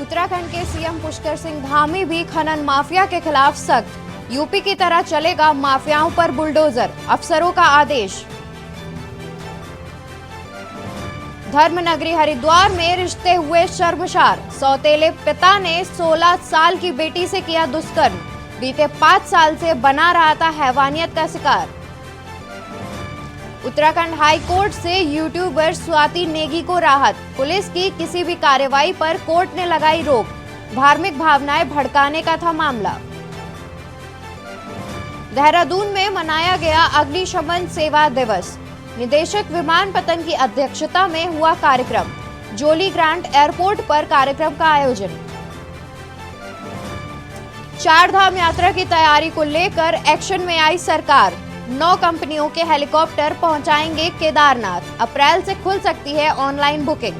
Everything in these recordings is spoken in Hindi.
उत्तराखंड के सीएम पुष्कर सिंह धामी भी खनन माफिया के खिलाफ सख्त। यूपी की तरह चलेगा माफियाओं पर बुलडोजर, अफसरों का आदेश। धर्मनगरी हरिद्वार में रिश्ते हुए शर्मसार। सौतेले पिता ने 16 साल की बेटी से किया दुष्कर्म। बीते 5 साल से बना रहा था हैवानियत का शिकार। उत्तराखंड हाई कोर्ट से यूट्यूबर स्वाति नेगी को राहत। पुलिस की किसी भी कार्रवाई पर कोर्ट ने लगाई रोक। धार्मिक भावनाएं भड़काने का था मामला। देहरादून में मनाया गया अग्निशमन सेवा दिवस। निदेशक विमानपत्तन की अध्यक्षता में हुआ कार्यक्रम। जोली ग्रांट एयरपोर्ट पर कार्यक्रम का आयोजन। चारधाम यात्रा की तैयारी को लेकर एक्शन में आई सरकार। 9 कंपनियों के हेलीकॉप्टर पहुंचाएंगे केदारनाथ। अप्रैल से खुल सकती है ऑनलाइन बुकिंग।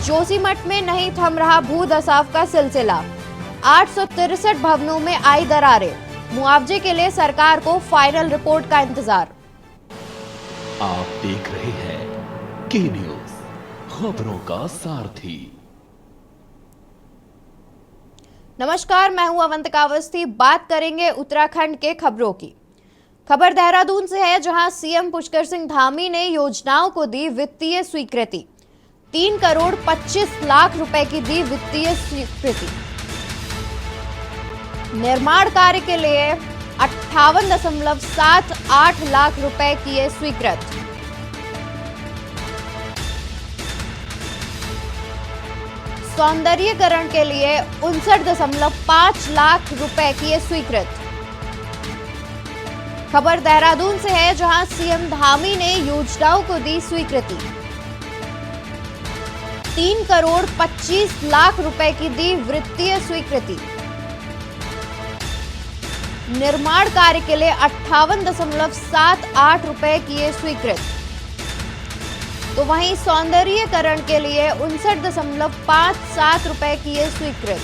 जोशीमठ में नहीं थम रहा भू धसाव का सिलसिला। 863 भवनों में आई दरारें। मुआवजे के लिए सरकार को फाइनल रिपोर्ट का इंतजार। आप देख रहे हैं के न्यूज, खबरों का सारथी। नमस्कार, मैं हूं अवंतिका अवस्थी। बात करेंगे उत्तराखंड के खबरों की। खबर देहरादून से है, जहां सीएम पुष्कर सिंह धामी ने योजनाओं को दी वित्तीय स्वीकृति। 3 करोड़ 25 लाख रुपए की दी वित्तीय स्वीकृति। निर्माण कार्य के लिए 58.78 लाख रुपए किए स्वीकृत। सौंदर्यीकरण के लिए 59.5 लाख रुपए किए स्वीकृत। खबर देहरादून से है, जहां सीएम धामी ने योजनाओं को दी स्वीकृति। 3 करोड़ 25 लाख रुपए की दी वित्तीय स्वीकृति। निर्माण कार्य के लिए 58.78 रुपए किए स्वीकृत। तो वहीं सौंदर्यीकरण के लिए 59.57 रुपए किए स्वीकृत।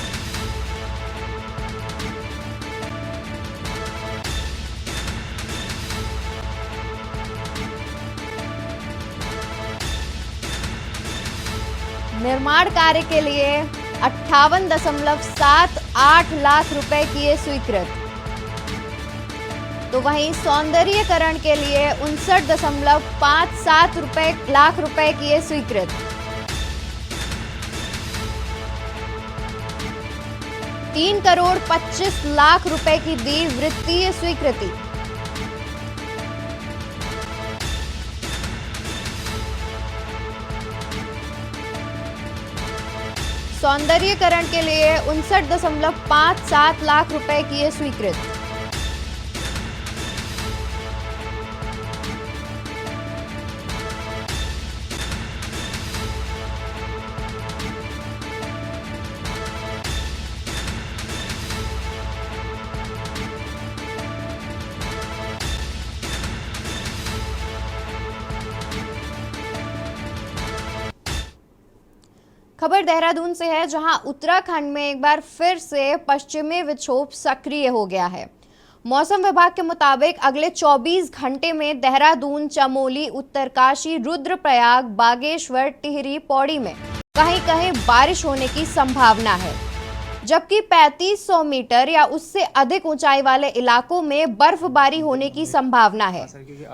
निर्माण कार्य के लिए 58.78 लाख रुपए किए स्वीकृत। तो वहीं सौंदर्यीकरण के लिए 59.57 लाख रुपए किए स्वीकृत। तीन करोड़ 25 लाख रुपए की दी वित्तीय स्वीकृति। सौंदर्यीकरण के लिए 59.57 लाख रुपए किए स्वीकृत। खबर देहरादून से है, जहां उत्तराखंड में एक बार फिर से पश्चिमी विक्षोभ सक्रिय हो गया है। मौसम विभाग के मुताबिक अगले 24 घंटे में देहरादून, चमोली, उत्तरकाशी, रुद्रप्रयाग, बागेश्वर, टिहरी, पौड़ी में कहीं-कहीं बारिश होने की संभावना है, जबकि 3500 मीटर या उससे अधिक ऊंचाई वाले इलाकों में बर्फबारी होने की संभावना है।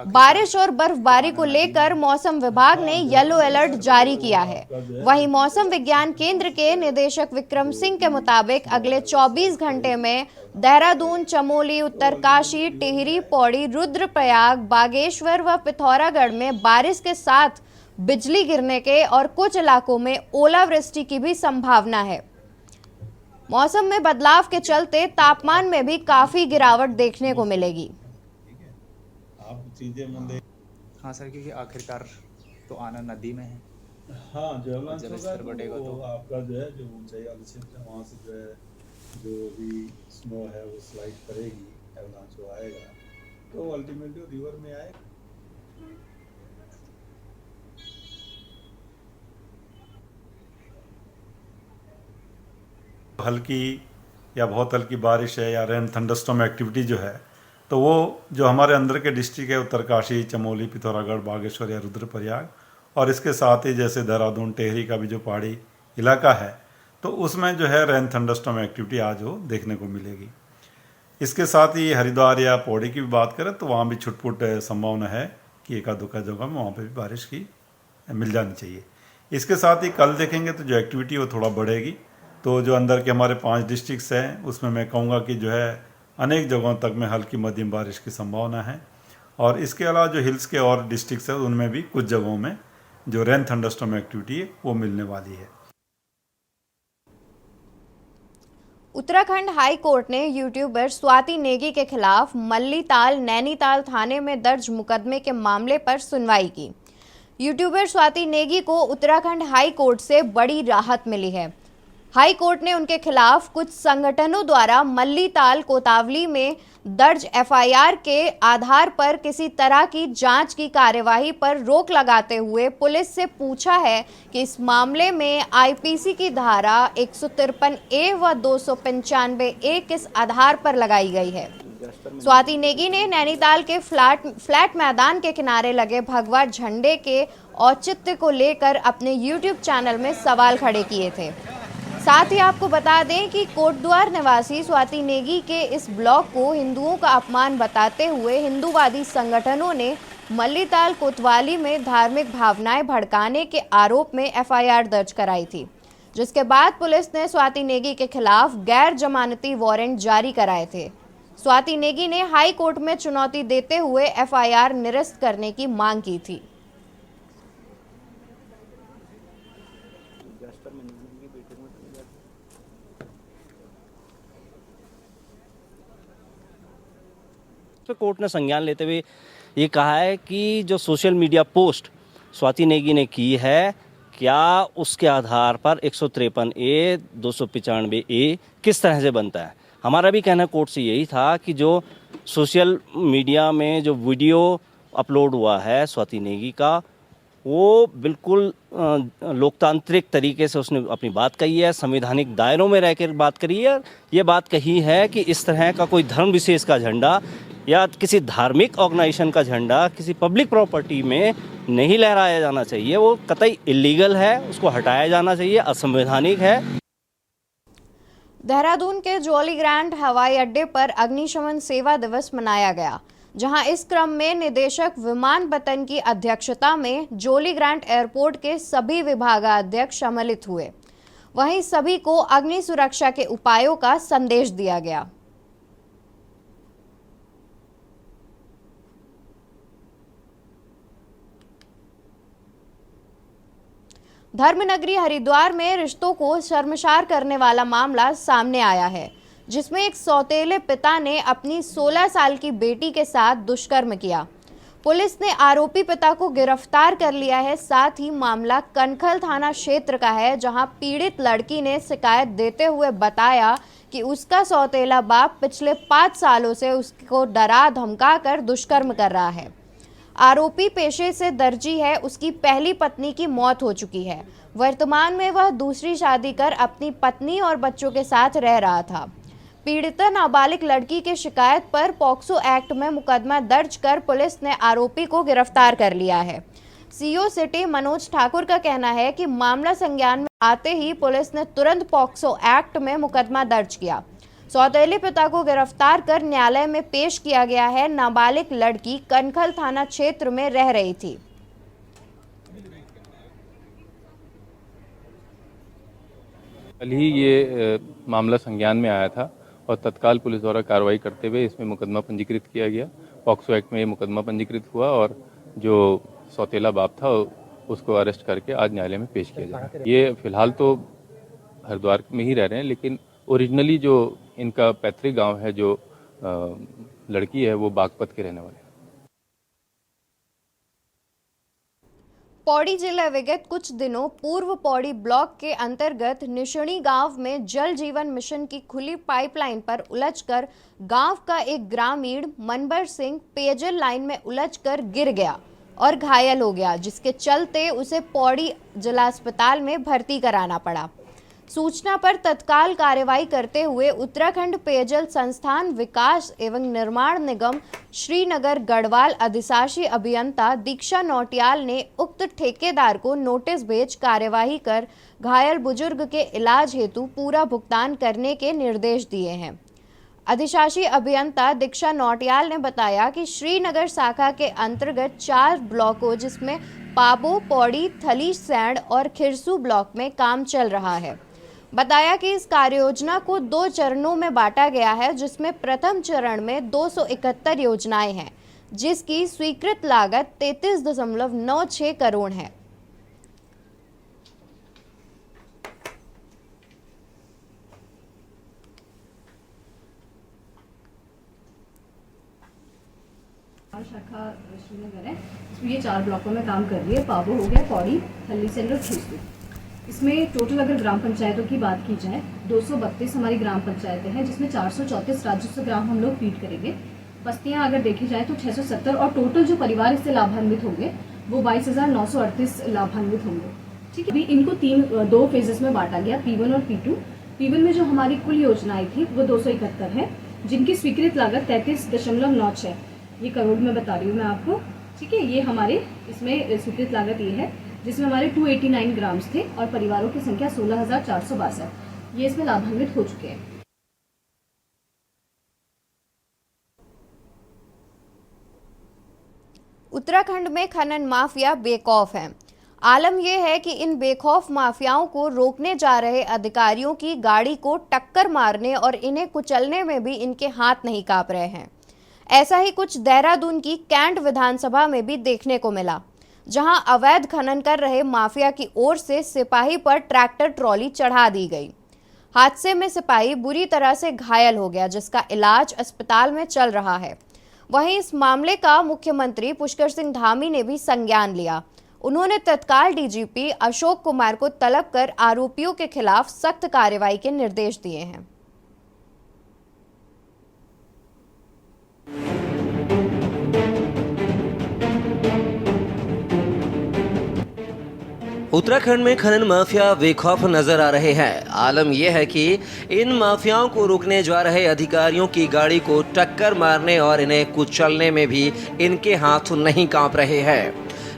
बारिश और बर्फबारी को लेकर मौसम विभाग ने येलो अलर्ट जारी किया है। वहीं मौसम विज्ञान केंद्र के निदेशक विक्रम सिंह के मुताबिक अगले 24 घंटे में देहरादून, चमोली, उत्तरकाशी, टिहरी, पौड़ी, रुद्रप्रयाग, बागेश्वर व पिथौरागढ़ में बारिश के साथ बिजली गिरने के और कुछ इलाकों में ओलावृष्टि की भी संभावना है। मौसम में बदलाव के चलते तापमान में भी काफी गिरावट देखने को मिलेगी। हाँ सर, क्योंकि आखिरकार तो आना नदी में है। हाँ, जो जल स्तर बढ़ेगा तो आपका जो है जो ऊंचाई वाले क्षेत्र है वहाँ से जो है जो भी स्नो है वो स्लाइड करेगी, एवलांच जो आएगा तो अल्टीमेटली रिवर में आएगा। हल्की या बहुत हल्की बारिश है या रेन थंडरस्टॉर्म एक्टिविटी जो है, तो वो जो हमारे अंदर के डिस्ट्रिक्ट है उत्तरकाशी, चमोली, पिथौरागढ़, बागेश्वर या रुद्रप्रयाग, और इसके साथ ही जैसे देहरादून टेहरी का भी जो पहाड़ी इलाका है तो उसमें जो है रेन थंडरस्टॉर्म एक्टिविटी आज वो देखने को मिलेगी। इसके साथ ही हरिद्वार या पौड़ी की भी बात करें तो वहाँ भी छुटपुट संभावना है कि एका दुका जगह में वहाँ पे भी बारिश की मिल जानी चाहिए। इसके साथ ही कल देखेंगे तो जो एक्टिविटी वो थोड़ा बढ़ेगी। तो जो अंदर के हमारे 5 डिस्ट्रिक्ट्स हैं उसमें मैं कहूँगा कि जो है अनेक जगहों तक में हल्की मध्यम बारिश की संभावना है। और इसके अलावा जो हिल्स के और डिस्ट्रिक्ट्स हैं उनमें भी कुछ जगहों में जो रेन थंडरस्टॉर्म एक्टिविटी है वो मिलने वाली है। उत्तराखंड हाई कोर्ट ने यूट्यूबर स्वाति नेगी के खिलाफ मल्लीताल नैनीताल थाने में दर्ज मुकदमे के मामले पर सुनवाई की। यूट्यूबर स्वाति नेगी को उत्तराखंड हाई कोर्ट से बड़ी राहत मिली है। हाई कोर्ट ने उनके खिलाफ कुछ संगठनों द्वारा मल्लीताल कोतावली में दर्ज एफआईआर के आधार पर किसी तरह की जांच की कार्यवाही पर रोक लगाते हुए पुलिस से पूछा है कि इस मामले में आईपीसी की धारा 153A व 295A किस आधार पर लगाई गई है। स्वाति नेगी ने नैनीताल के फ्लैट मैदान के किनारे लगे भगवा झंडे के औचित्य को लेकर अपने यूट्यूब चैनल में सवाल खड़े किए थे। साथ ही आपको बता दें कि कोटद्वार निवासी स्वाति नेगी के इस ब्लॉग को हिंदुओं का अपमान बताते हुए हिंदूवादी संगठनों ने मल्लीताल कोतवाली में धार्मिक भावनाएं भड़काने के आरोप में एफआईआर दर्ज कराई थी, जिसके बाद पुलिस ने स्वाति नेगी के खिलाफ गैर जमानती वारंट जारी कराए थे। स्वाति नेगी ने हाई कोर्ट में चुनौती देते हुए एफआईआर निरस्त करने की मांग की थी। तो कोर्ट ने संज्ञान लेते हुए ये कहा है कि जो social media post Swati Negi ने की है, क्या उसके आधार पर 153A 295A किस तरह से बनता है। हमारा भी कहना कोर्ट से यही था कि जो सोशल मीडिया में जो वीडियो अपलोड हुआ है स्वाति नेगी का, वो बिल्कुल लोकतांत्रिक तरीके से उसने अपनी बात कही है, संवैधानिक दायरों में रहकर बात करी है। ये बात कही है कि इस तरह का कोई धर्म विशेष का झंडा या किसी धार्मिक ऑर्गेनाइजेशन का झंडा किसी पब्लिक प्रॉपर्टी में नहीं लहराया जाना चाहिए। वो कतई इलीगल है, उसको हटाया जाना चाहिए, असंवैधानिक है। देहरादून के जॉली ग्रांट हवाई अड्डे पर अग्निशमन सेवा दिवस मनाया गया, जहां इस क्रम में निदेशक विमान बतन की अध्यक्षता में जॉली ग्रांट एयरपोर्ट के सभी विभागाध्यक्ष सम्मिलित हुए। वहीं सभी को अग्नि सुरक्षा के उपायों का संदेश दिया गया। धर्मनगरी हरिद्वार में रिश्तों को शर्मसार करने वाला मामला सामने आया है, जिसमें एक सौतेले पिता ने अपनी 16 साल की बेटी के साथ दुष्कर्म किया। पुलिस ने आरोपी पिता को गिरफ्तार कर लिया है। साथ ही मामला कनखल थाना क्षेत्र का है, जहां पीड़ित लड़की ने शिकायत देते हुए बताया कि उसका सौतेला बाप पिछले 5 सालों से उसको डरा धमका कर दुष्कर्म कर रहा है। आरोपी पेशे से दर्जी है। उसकी पहली पत्नी की मौत हो चुकी है। वर्तमान में वह दूसरी शादी कर अपनी पत्नी और बच्चों के साथ रह रहा था। पीड़िता नाबालिग लड़की की शिकायत पर पॉक्सो एक्ट में मुकदमा दर्ज कर पुलिस ने आरोपी को गिरफ्तार कर लिया है। सीओ सिटी मनोज ठाकुर का कहना है कि मामला संज्ञान में आते ही पुलिस ने तुरंत पॉक्सो एक्ट में मुकदमा दर्ज किया। सौतेले पिता को गिरफ्तार कर न्यायालय में पेश किया गया है। नाबालिग लड़की कनखल थाना क्षेत्र में रह रही थी। कल ही ये मामला संज्ञान में आया था और तत्काल पुलिस द्वारा कार्रवाई करते हुए इसमें मुकदमा पंजीकृत किया गया। पॉक्सो एक्ट में ये मुकदमा पंजीकृत हुआ और जो सौतेला बाप था उसको अरेस्ट करके आज न्यायालय में पेश किया जाएगा। ये फिलहाल तो हरिद्वार में ही रह रहे हैं, लेकिन ओरिजिनली जो इनका पैतृक गांव है, जो लड़की है, वो बागपत के रहने वाले हैं। पौड़ी जिला विगत कुछ दिनों पूर्व पौड़ी ब्लॉक के अंतर्गत निशणी गांव में जल जीवन मिशन की खुली पाइपलाइन पर उलझकर गांव का एक ग्रामीण मनबर सिंह पेयजल लाइन में उलझकर गिर गया और घायल हो गया, जिसके चलते उसे पौड़ी जिला अस्पताल में भर्ती कराना पड़ा। सूचना पर तत्काल कार्रवाई करते हुए उत्तराखंड पेयजल संस्थान विकास एवं निर्माण निगम श्रीनगर गढ़वाल अधिशासी अभियंता दीक्षा नौटियाल ने उक्त ठेकेदार को नोटिस भेज कार्यवाही कर घायल बुजुर्ग के इलाज हेतु पूरा भुगतान करने के निर्देश दिए हैं। अधिशासी अभियंता दीक्षा नौटियाल ने बताया कि श्रीनगर शाखा के अंतर्गत 4 ब्लॉकों जिसमें पाबो, पौड़ी, थली सैंड और खिरसू ब्लॉक में काम चल रहा है। बताया कि इस कार्ययोजना को 2 चरणों में बांटा गया है, जिसमें प्रथम चरण में 271 योजनाएं हैं, जिसकी स्वीकृत लागत 33.96 करोड़ है। शाखा श्रीनगर है, इसमें ये 4 ब्लॉकों में काम कर रही है। पाबो हो गया, पौड़ी, थली सैंड और खिरसू। इसमें टोटल अगर ग्राम पंचायतों की बात की जाए 232 हमारी ग्राम पंचायतें हैं, जिसमें 434 राजस्व ग्राम हम लोग फीड करेंगे। बस्तियां अगर देखी जाए तो 670 और टोटल जो परिवार इससे लाभान्वित होंगे वो 22,938 लाभान्वित होंगे। ठीक है, अभी इनको 2 फेजेस में बांटा गया, P1 और P2। P1 में जो हमारी कुल योजनाएं थी वो 271 है, जिनकी स्वीकृत लागत 33.96 ये करोड़ में बता रही हूँ मैं आपको। ठीक है, ये हमारे इसमें स्वीकृत लागत ये है, जिसमें हमारे 289 ग्राम्स थे और परिवारों की संख्या 16,462 ये इसमें लाभान्वित हो चुके हैं। उत्तराखंड में खनन माफिया बेखौफ है। आलम यह है कि इन बेखौफ माफियाओं को रोकने जा रहे अधिकारियों की गाड़ी को टक्कर मारने और इन्हें कुचलने में भी इनके हाथ नहीं कांप रहे हैं। ऐसा ही कुछ देहरादून की कैंट विधानसभा में भी देखने को मिला, जहां अवैध खनन कर रहे माफिया की ओर से सिपाही पर ट्रैक्टर ट्रॉली चढ़ा दी गई। हादसे में सिपाही बुरी तरह से घायल हो गया, जिसका इलाज अस्पताल में चल रहा है। वहीं इस मामले का मुख्यमंत्री पुष्कर सिंह धामी ने भी संज्ञान लिया। उन्होंने तत्काल डीजीपी अशोक कुमार को तलब कर आरोपियों के खिलाफ सख्त कार्रवाई के निर्देश दिए हैं। उत्तराखंड में खनन माफिया बेखौफ नजर आ रहे हैं। आलम यह है कि इन माफियाओं को रोकने जा रहे अधिकारियों की गाड़ी को टक्कर मारने और इन्हें कुचलने में भी इनके हाथ नहीं कांप रहे हैं।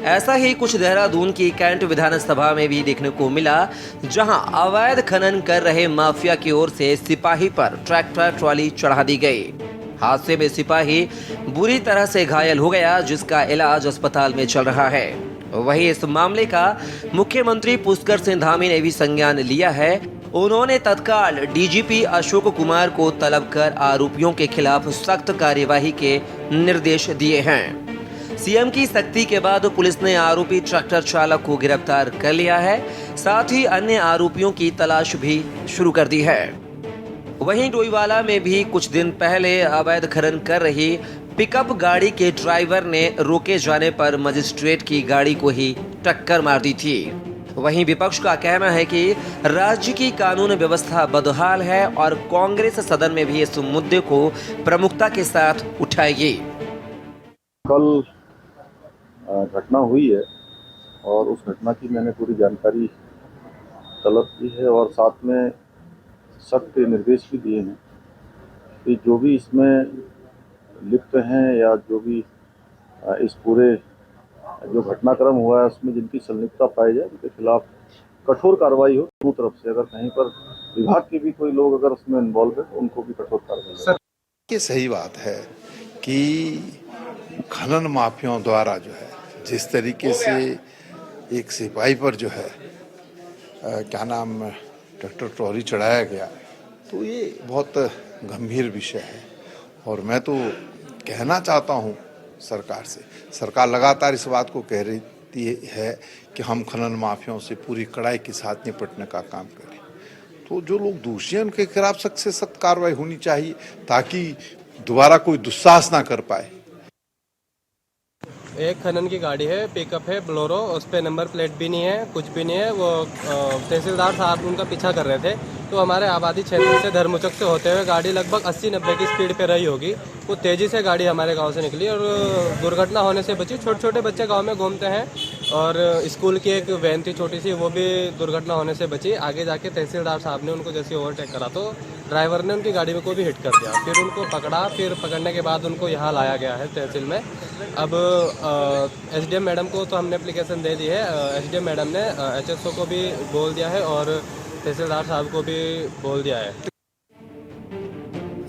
ऐसा ही कुछ देहरादून की कैंट विधानसभा में भी देखने को मिला, जहां अवैध खनन कर रहे माफिया की ओर से सिपाही पर ट्रैक्टर ट्रॉली चढ़ा दी गई। हादसे में सिपाही बुरी तरह से घायल हो गया, जिसका इलाज अस्पताल में चल रहा है। वहीं इस मामले का मुख्यमंत्री पुष्कर सिंह धामी ने भी संज्ञान लिया है। उन्होंने तत्काल डीजीपी अशोक कुमार को तलब कर आरोपियों के खिलाफ सख्त कार्यवाही के निर्देश दिए हैं। सीएम की सख्ती के बाद पुलिस ने आरोपी ट्रैक्टर चालक को गिरफ्तार कर लिया है, साथ ही अन्य आरोपियों की तलाश भी शुरू कर दी है। वहीं डोईवाला में भी कुछ दिन पहले अवैध खनन कर रही पिकअप गाड़ी के ड्राइवर ने रोके जाने पर मजिस्ट्रेट की गाड़ी को ही टक्कर मार दी थी। वहीं विपक्ष का कहना है कि राज्य की कानून व्यवस्था बदहाल है और कांग्रेस सदन में भी इस मुद्दे को प्रमुखता के साथ उठाएगी। कल घटना हुई है और उस घटना की मैंने पूरी जानकारी तलब की है और साथ में सख्त निर्देश भी दिए हैं कि जो भी इसमें लिप्त हैं या जो भी इस पूरे जो घटनाक्रम हुआ है उसमें जिनकी संलिप्तता पाई जाए उनके खिलाफ कठोर कार्रवाई हो। दोनों तरफ से अगर कहीं पर विभाग के भी कोई लोग अगर उसमें इन्वॉल्व है तो उनको भी कठोर कार्रवाई हो। ये सही बात है कि खनन माफियाओं द्वारा जो है जिस तरीके से एक सिपाही पर जो है क्या नाम ट्रैक्टर ट्रॉली चढ़ाया गया, तो ये बहुत गंभीर विषय है। और मैं तो कहना चाहता हूँ सरकार से, सरकार लगातार इस बात को कह रही है कि हम खनन माफियाओं से पूरी कड़ाई के साथ निपटने का काम करें। तो जो लोग दोषी हैं उनके खिलाफ सख्त से सख्त कार्रवाई होनी चाहिए ताकि दोबारा कोई दुस्साहस ना कर पाए। एक खनन की गाड़ी है, पिकअप है बोलेरो, उस पर नंबर प्लेट भी नहीं है, कुछ भी नहीं है। वो तहसीलदार साहब उनका पीछा कर रहे थे, तो हमारे आबादी क्षेत्र से धर्मचक से होते हुए गाड़ी लगभग 80-90 की स्पीड पे रही होगी। वो तेज़ी से गाड़ी हमारे गांव से निकली और दुर्घटना होने से बची। छोटे छोटे बच्चे गांव में घूमते हैं, और स्कूल की एक वैन थी छोटी सी, वो भी दुर्घटना होने से बची। आगे जाके तहसीलदार साहब ने उनको जैसे ओवरटेक करा तो ड्राइवर ने उनकी गाड़ी में को भी हिट कर दिया। फिर उनको पकड़ा, फिर पकड़ने के बाद उनको यहाँ लाया गया है तहसील में। अब एसडीएम मैडम को तो हमने एप्लीकेशन दे दी है, एसडीएम मैडम ने एचएसओ को भी बोल दिया है और तहसीलदार साहब को भी बोल दिया है।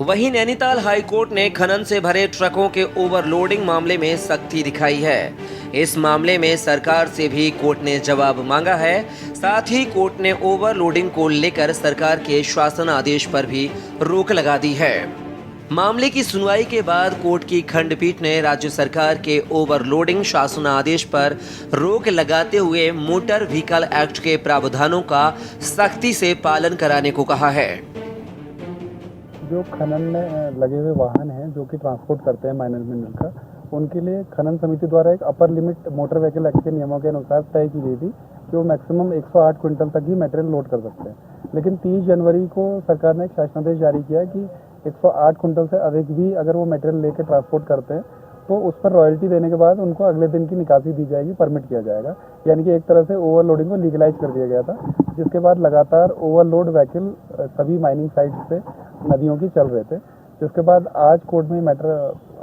वहीं नैनीताल हाईकोर्ट ने खनन से भरे ट्रकों के ओवरलोडिंग मामले में सख्ती दिखाई है। इस मामले में सरकार से भी कोर्ट ने जवाब मांगा है। साथ ही कोर्ट ने ओवरलोडिंग को लेकर सरकार के शासन आदेश पर भी रोक लगा दी है। मामले की सुनवाई के बाद कोर्ट की खंडपीठ ने राज्य सरकार के ओवरलोडिंग शासन आदेश पर रोक लगाते हुए मोटर व्हीकल एक्ट के प्रावधानों का सख्ती से पालन कराने को कहा है। जो खनन में लगे हुए वाहन हैं जो कि ट्रांसपोर्ट करते हैं माइनर मिनरल का, उनके लिए खनन समिति द्वारा एक upper limit motor vehicle act के नियमों के अनुसार तय की गई थी कि वो मैक्सिमम 108 क्विंटल तक ही मटेरियल लोड कर सकते हैं। लेकिन 30 जनवरी को सरकार ने एक शासनादेश जारी किया कि 108 क्विंटल से अधिक भी अगर वो मटेरियल लेकर ट्रांसपोर्ट करते हैं तो उस पर रॉयल्टी देने के बाद उनको अगले दिन की निकासी दी जाएगी, परमिट किया जाएगा। यानी कि एक तरह से ओवरलोडिंग को लीगलाइज कर दिया गया था, जिसके बाद लगातार ओवरलोड व्हीकल सभी माइनिंग साइट से नदियों की चल रहे थे। जिसके बाद आज कोर्ट में मैटर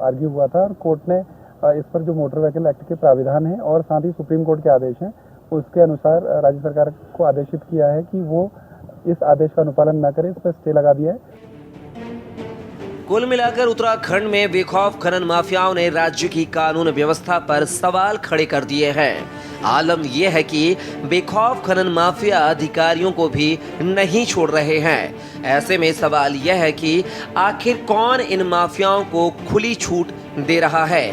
आर्ग्यू हुआ था और कोर्ट ने इस पर जो मोटर व्हीकल एक्ट के प्राविधान हैं और साथ ही सुप्रीम कोर्ट के आदेश हैं उसके अनुसार राज्य सरकार को आदेशित किया है कि वो इस आदेश का अनुपालन न करे, इस पर स्टे लगा दिया है। कुल मिलाकर उत्तराखंड में बेखौफ खनन माफियाओं ने राज्य की कानून व्यवस्था पर सवाल खड़े कर दिए हैं। आलम यह है कि बेखौफ खनन माफिया अधिकारियों को भी नहीं छोड़ रहे हैं। ऐसे में सवाल यह है कि आखिर कौन इन माफियाओं को खुली छूट दे रहा है?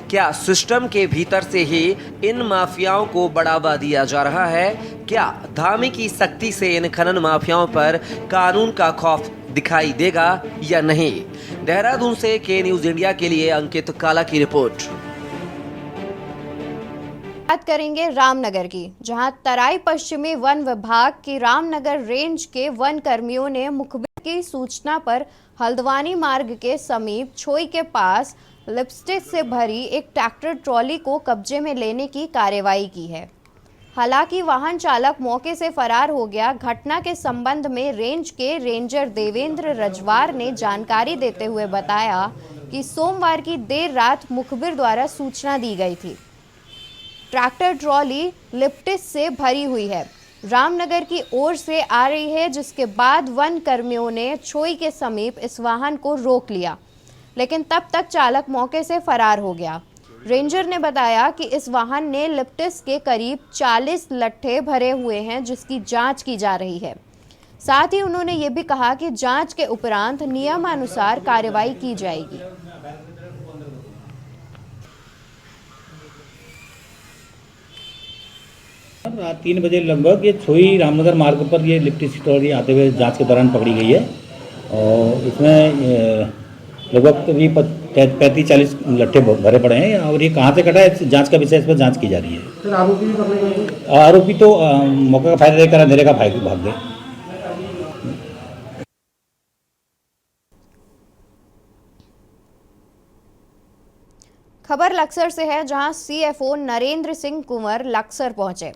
क्या सिस्टम के भीतर से ही इन माफियाओं को बढ़ावा दिया जा रहा है? क्या धामी की सख्ती से इन खनन माफियाओं पर कानून का खौफ दिखाई देगा या नहीं? देहरादून से के न्यूज इंडिया के लिए अंकित काला की रिपोर्ट। बात करेंगे रामनगर की, जहां तराई पश्चिमी वन विभाग की रामनगर रेंज के वन कर्मियों ने मुखबिर की सूचना पर हल्द्वानी मार्ग के समीप छोई के पास लिपस्टिक से भरी एक ट्रैक्टर ट्रॉली को कब्जे में लेने की कार्रवाई की है। हालांकि वाहन चालक मौके से फरार हो गया। घटना के संबंध में रेंज के रेंजर देवेंद्र रजवार ने जानकारी देते हुए बताया कि सोमवार की देर रात मुखबिर द्वारा सूचना दी गई थी। ट्रैक्टर ट्रॉली लिप्टिस से भरी हुई है, रामनगर की ओर से आ रही है, जिसके बाद वन कर्मियों ने छोई के समीप इस वाहन को रोक लिया, लेकिन तब तक चालक मौके से फरार हो गया। रेंजर ने बताया कि इस वाहन ने लिप्टिस के करीब 40 लट्ठे भरे हुए हैं, जिसकी जांच की जा रही है। साथ ही उन्होंने ये भी कहा कि जांच के उपरांत नियमानुसार कार्रवाई की जाएगी। रात 3 बजे लगभग ये छोई रामनगर मार्ग पर ये लिप्टिस ट्रॉली आते हुए जांच के दौरान पकड़ी गई है और इसमें लगभग करीब 35-40 लट्ठे भरे पड़े हैं और ये कहाँ से कटा है जांच का विषय, इस पर जांच की जा रही है। सर आरोपी भी पकड़े गए? आरोपी तो मौके का फायदा लेकर अंधेरे का भाग गए। खबर लक्सर से है, जहां सीएफओ नरेंद्र सिंह कुंवर लक्सर पहुंचे।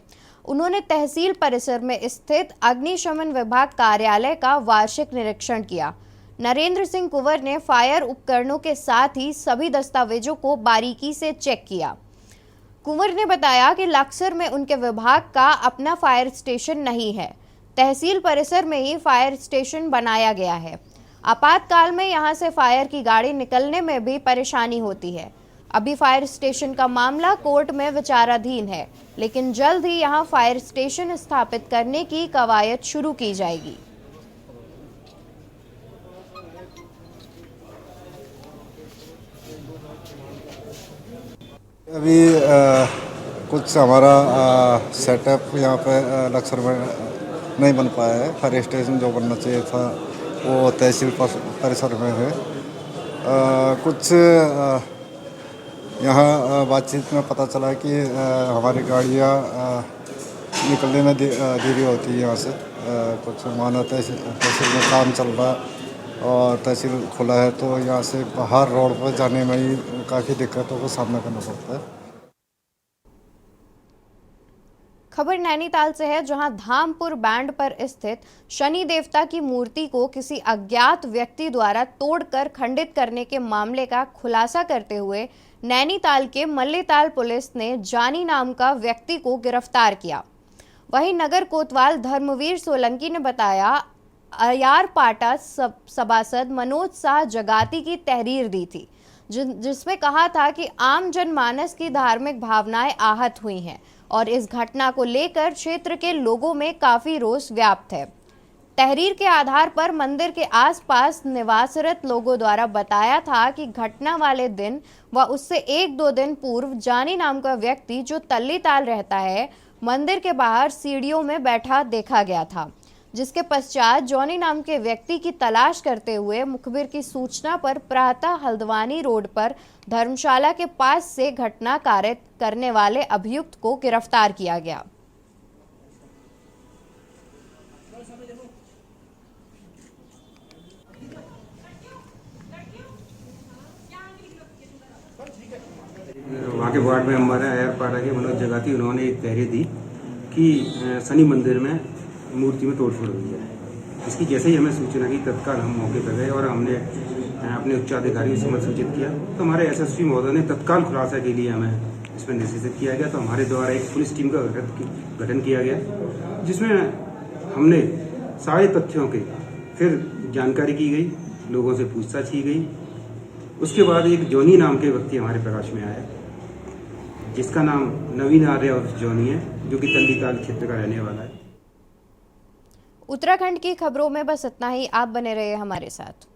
उन्होंने तहसील परिसर में स्थित अग्निशमन विभाग कार्यालय का वार्षिक निरीक्षण किया। नरेंद्र सिंह कुंवर ने फायर उपकरणों के साथ ही सभी दस्तावेजों को बारीकी से चेक किया। कुंवर ने बताया कि लक्सर में उनके विभाग का अपना फायर स्टेशन नहीं है, तहसील परिसर में ही फायर स्टेशन बनाया गया है। आपातकाल में यहां से फायर की गाड़ी निकलने में भी परेशानी होती है। अभी फायर स्टेशन का मामला कोर्ट में विचाराधीन है, लेकिन जल्द ही यहां फायर स्टेशन स्थापित करने की कवायद शुरू की जाएगी। अभी कुछ हमारा सेटअप यहाँ पे लक्सर में नहीं बन पाया है। फायर स्टेशन जो बनना चाहिए था वो तहसील परिसर में है। कुछ यहाँ बातचीत में पता चला कि हमारी गाड़ियाँ निकलने में देरी होती है यहाँ से। कुछ मानो तहसील में काम चल रहा और तहसील खुला है तो यहाँ से बाहर रोड पर जाने में ही काफ़ी दिक्कतों का सामना करना पड़ता है। खबर नैनीताल से है, जहां धामपुर बैंड पर स्थित शनि देवता की मूर्ति को किसी अज्ञात व्यक्ति द्वारा तोड़कर खंडित करने के मामले का खुलासा करते हुए नैनीताल के मल्लीताल पुलिस ने जानी नाम का व्यक्ति को गिरफ्तार किया। वहीं नगर कोतवाल धर्मवीर सोलंकी ने बताया, अयार पाटा सभासद मनोज शाह जगाती की तहरीर दी थी, जिसमें कहा था कि आम जनमानस की धार्मिक भावनाएं आहत हुई हैं और इस घटना को लेकर क्षेत्र के लोगों में काफी रोष व्याप्त है। तहरीर के आधार पर मंदिर के आसपास निवासरत लोगों द्वारा बताया था कि घटना वाले दिन व उससे 1-2 दिन पूर्व जानी नाम का व्यक्ति जो तल्लीताल रहता है, मंदिर के बाहर सीढ़ियों में बैठा देखा गया था, जिसके पश्चात जॉनी नाम के व्यक्ति की तलाश करते हुए मुखबिर की सूचना पर प्रातः हल्द्वानी रोड पर धर्मशाला के पास से घटना कार्य करने वाले अभियुक्त को गिरफ्तार किया गया। वहाँ के वार्ड में हमारे अयरपाड़ा के मनोज जगाती, उन्होंने एक तहरीर दी कि शनि मंदिर में मूर्ति में तोड़फोड़ हुई है। इसकी जैसे ही हमें सूचना की, तत्काल हम मौके पर गए और हमने अपने उच्चाधिकारियों से सूचित किया। तो हमारे एसएसपी महोदय ने तत्काल खुलासा के लिए हमें इसमें निर्देशित किया गया। तो हमारे द्वारा एक पुलिस टीम का गठन किया गया, जिसमें हमने सारे तथ्यों के फिर जानकारी की गई, लोगों से पूछताछ की गई। उसके बाद एक जॉनी नाम के व्यक्ति हमारे प्रकाश में आया, जिसका नाम नवीन आर्य और जॉनी है, जो कि तल्लीताल क्षेत्र का रहने वाला है। उत्तराखंड की खबरों में बस इतना ही। आप बने रहिए हमारे साथ।